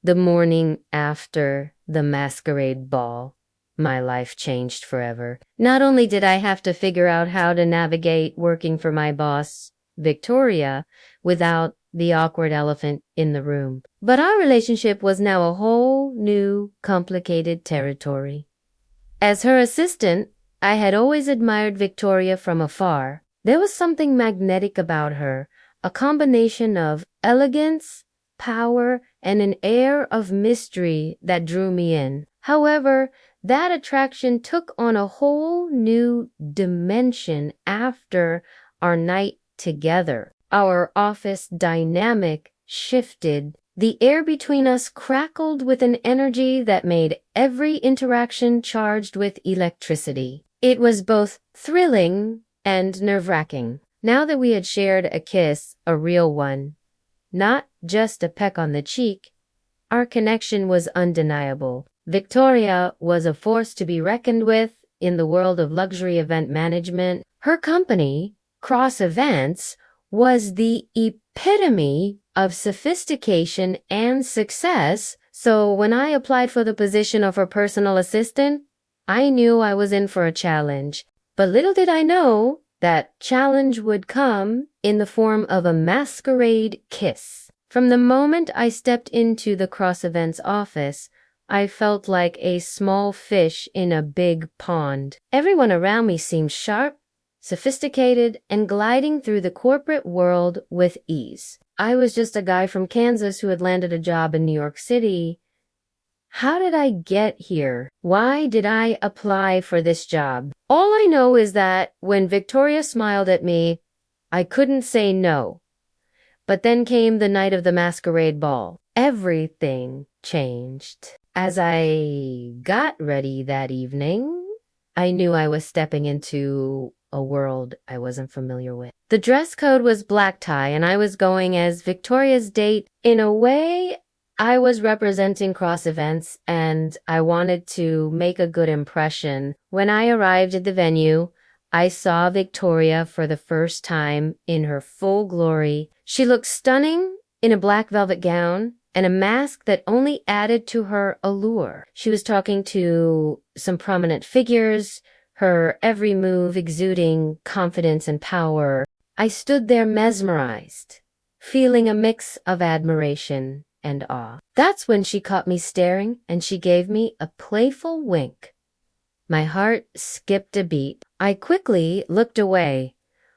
The morning after the masquerade ball, my life changed forever. Not only did I have to figure out how to navigate working for my boss, Victoria, without the awkward elephant in the room, but our relationship was now a whole new, complicated territory. As her assistant, I had always admired Victoria from afar. There was something magnetic about her, a combination of elegance, power, and an air of mystery that drew me in. However, that attraction took on a whole new dimension after our night together. Our office dynamic shifted. The air between us crackled with an energy that made every interaction charged with electricity. It was both thrilling and nerve-wracking. Now that we had shared a kiss, a real one, not just a peck on the cheek, our connection was undeniable. Victoria was a force to be reckoned with in the world of luxury event management. Her company, Cross Events, was the epitome of sophistication and success, so when I applied for the position of her personal assistant, I knew I was in for a challenge. But little did I know that challenge would come in the form of a masquerade kiss. From the moment I stepped into the Cross Events office, I felt like a small fish in a big pond. Everyone around me seemed sharp, sophisticated, and gliding through the corporate world with ease. I was just a guy from Kansas who had landed a job in New York City. How did I get here? Why did I apply for this job? All I know is that when Victoria smiled at me, I couldn't say no. But then came the night of the masquerade ball. Everything changed. As I got ready that evening, I knew I was stepping into a world I wasn't familiar with. The dress code was black tie, and I was going as Victoria's date. In a way, I was representing Cross Events, and I wanted to make a good impression. When I arrived at the venue, I saw Victoria for the first time in her full glory. She looked stunning in a black velvet gown and a mask that only added to her allure. She was talking to some prominent figures, her every move exuding confidence and power. I stood there mesmerized, feeling a mix of admiration and awe. That's when she caught me staring, and she gave me a playful wink. My heart skipped a beat. I quickly looked away,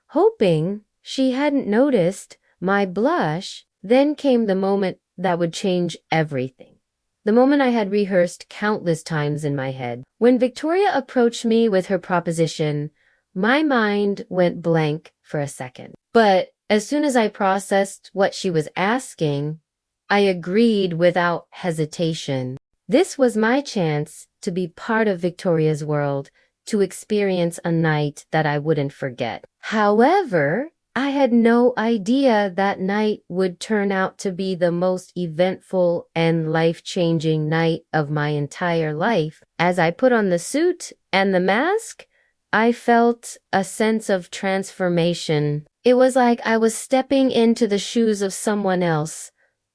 hoping she hadn't noticed my blush. Then came the moment that would change everything. The moment I had rehearsed countless times in my head. When Victoria approached me with her proposition, my mind went blank for a second. But as soon as I processed what she was asking, I agreed without hesitation. This was my chance to be part of Victoria's world, to experience a night that I wouldn't forget. However, I had no idea that night would turn out to be the most eventful and life-changing night of my entire life. As I put on the suit and the mask, I felt a sense of transformation. It was like I was stepping into the shoes of someone else,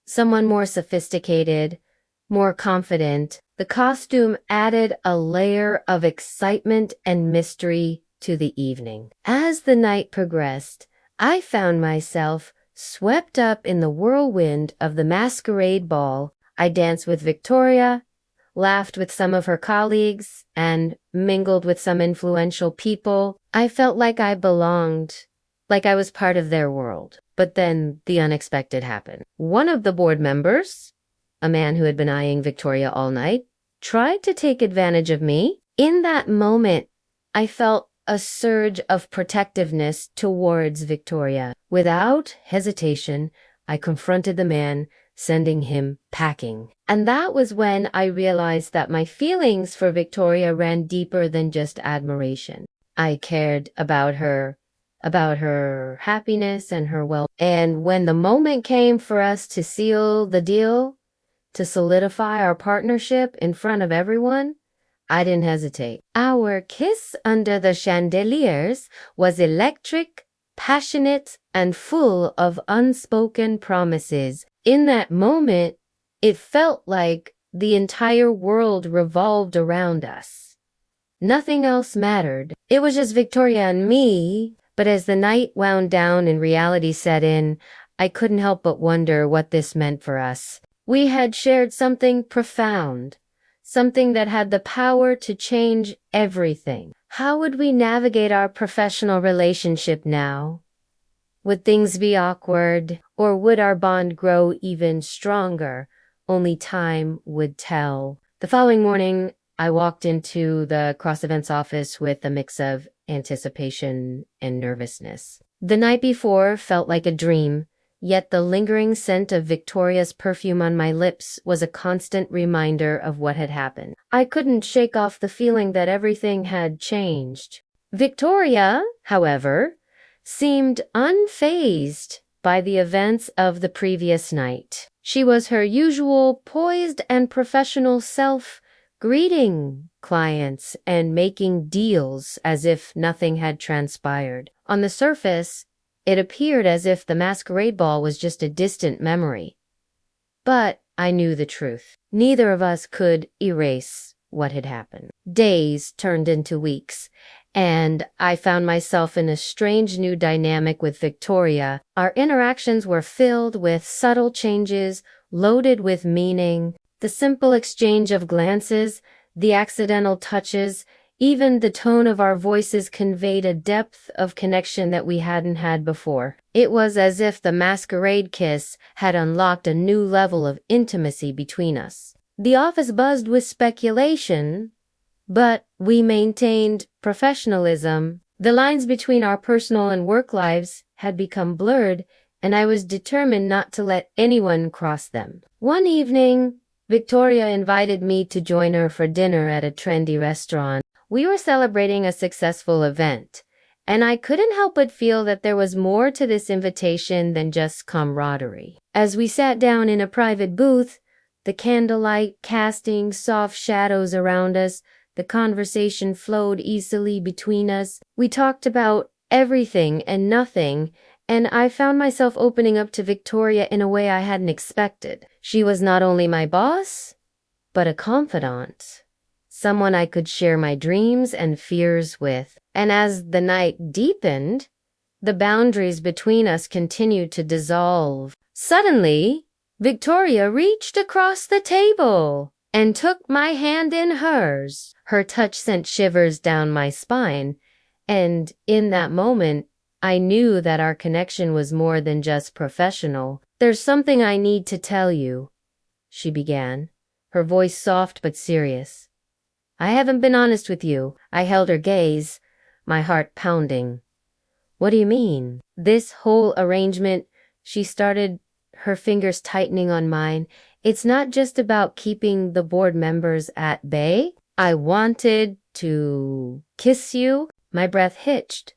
someone more sophisticated, more confident. The costume added a layer of excitement and mystery to the evening. As the night progressed, I found myself swept up in the whirlwind of the masquerade ball. I danced with Victoria, laughed with some of her colleagues, and mingled with some influential people. I felt like I belonged, like I was part of their world. But then the unexpected happened. One of the board members, a man who had been eyeing Victoria all night, tried to take advantage of me. In that moment, I felt a surge of protectiveness towards Victoria. Without hesitation, I confronted the man, sending him packing. And that was when I realized that my feelings for Victoria ran deeper than just admiration. I cared about her happiness and her well. And when the moment came for us to seal the deal, to solidify our partnership in front of everyone, I didn't hesitate. Our kiss under the chandeliers was electric, passionate, and full of unspoken promises. In that moment, It felt like the entire world revolved around us. Nothing else mattered. It was just Victoria and me, but as the night wound down and reality set in, I couldn't help but wonder what this meant for us. We had shared something profound, something that had the power to change everything. How would we navigate our professional relationship now? Would things be awkward, or would our bond grow even stronger? Only time would tell. The following morning, I walked into the cross events office with a mix of anticipation and nervousness. The night before felt like a dream, yet the lingering scent of Victoria's perfume on my lips was a constant reminder of what had happened. I couldn't shake off the feeling that everything had changed. Victoria, however, seemed unfazed by the events of the previous night. She was her usual poised and professional self, greeting clients and making deals as if nothing had transpired. On the surface, it appeared as if the masquerade ball was just a distant memory. But I knew the truth. Neither of us could erase what had happened. Days turned into weeks, and I found myself in a strange new dynamic with Victoria. Our interactions were filled with subtle changes, loaded with meaning. The simple exchange of glances, the accidental touches, even the tone of our voices conveyed a depth of connection that we hadn't had before. It was as if the masquerade kiss had unlocked a new level of intimacy between us. The office buzzed with speculation, but we maintained professionalism. The lines between our personal and work lives had become blurred, and I was determined not to let anyone cross them. One evening, Victoria invited me to join her for dinner at a trendy restaurant. We were celebrating a successful event, and I couldn't help but feel that there was more to this invitation than just camaraderie. As we sat down in a private booth, the candlelight casting soft shadows around us, the conversation flowed easily between us. We talked about everything and nothing, and I found myself opening up to Victoria in a way I hadn't expected. She was not only my boss, but a confidant, someone I could share my dreams and fears with. And as the night deepened, the boundaries between us continued to dissolve. Suddenly, Victoria reached across the table and took my hand in hers. Her touch sent shivers down my spine, and in that moment, I knew that our connection was more than just professional. "There's something I need to tell you," she began, her voice soft but serious. "I haven't been honest with you." I held her gaze, my heart pounding. "What do you mean?" "This whole arrangement," she started, her fingers tightening on mine, "it's not just about keeping the board members at bay. I wanted to kiss you." My breath hitched.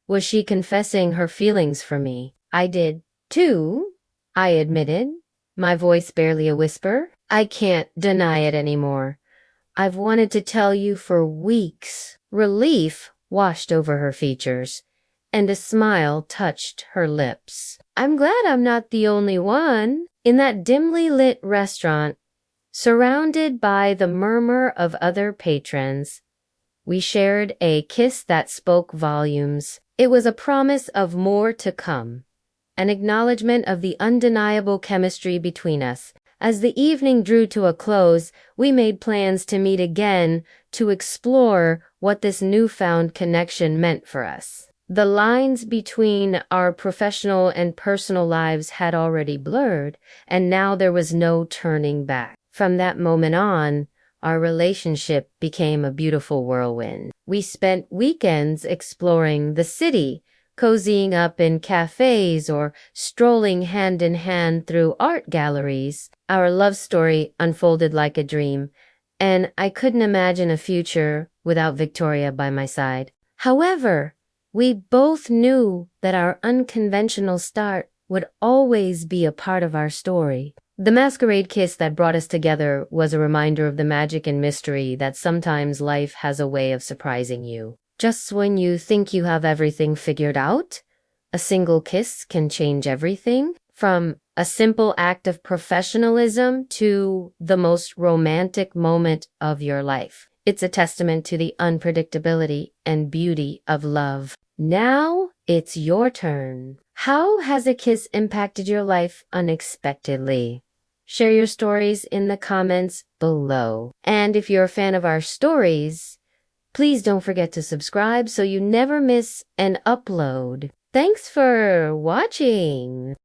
Was she confessing her feelings for me? "I did, too," I admitted, my voice barely a whisper. "I can't deny it anymore. I've wanted to tell you for weeks." Relief washed over her features, and a smile touched her lips. "I'm glad I'm not the only one." In that dimly lit restaurant, surrounded by the murmur of other patrons, we shared a kiss that spoke volumes. It was a promise of more to come, an acknowledgement of the undeniable chemistry between us. As the evening drew to a close, we made plans to meet again to explore what this newfound connection meant for us. The lines between our professional and personal lives had already blurred, and now there was no turning back. From that moment on, our relationship became a beautiful whirlwind. We spent weekends exploring the city, cozying up in cafes or strolling hand in hand through art galleries. Our love story unfolded like a dream, and I couldn't imagine a future without Victoria by my side. However, we both knew that our unconventional start would always be a part of our story. The masquerade kiss that brought us together was a reminder of the magic and mystery that sometimes life has a way of surprising you. Just when you think you have everything figured out, a single kiss can change everything. From a simple act of professionalism to the most romantic moment of your life. It's a testament to the unpredictability and beauty of love. Now it's your turn. How has a kiss impacted your life unexpectedly? Share your stories in the comments below. And if you're a fan of our stories, please don't forget to subscribe so you never miss an upload. Thanks for watching.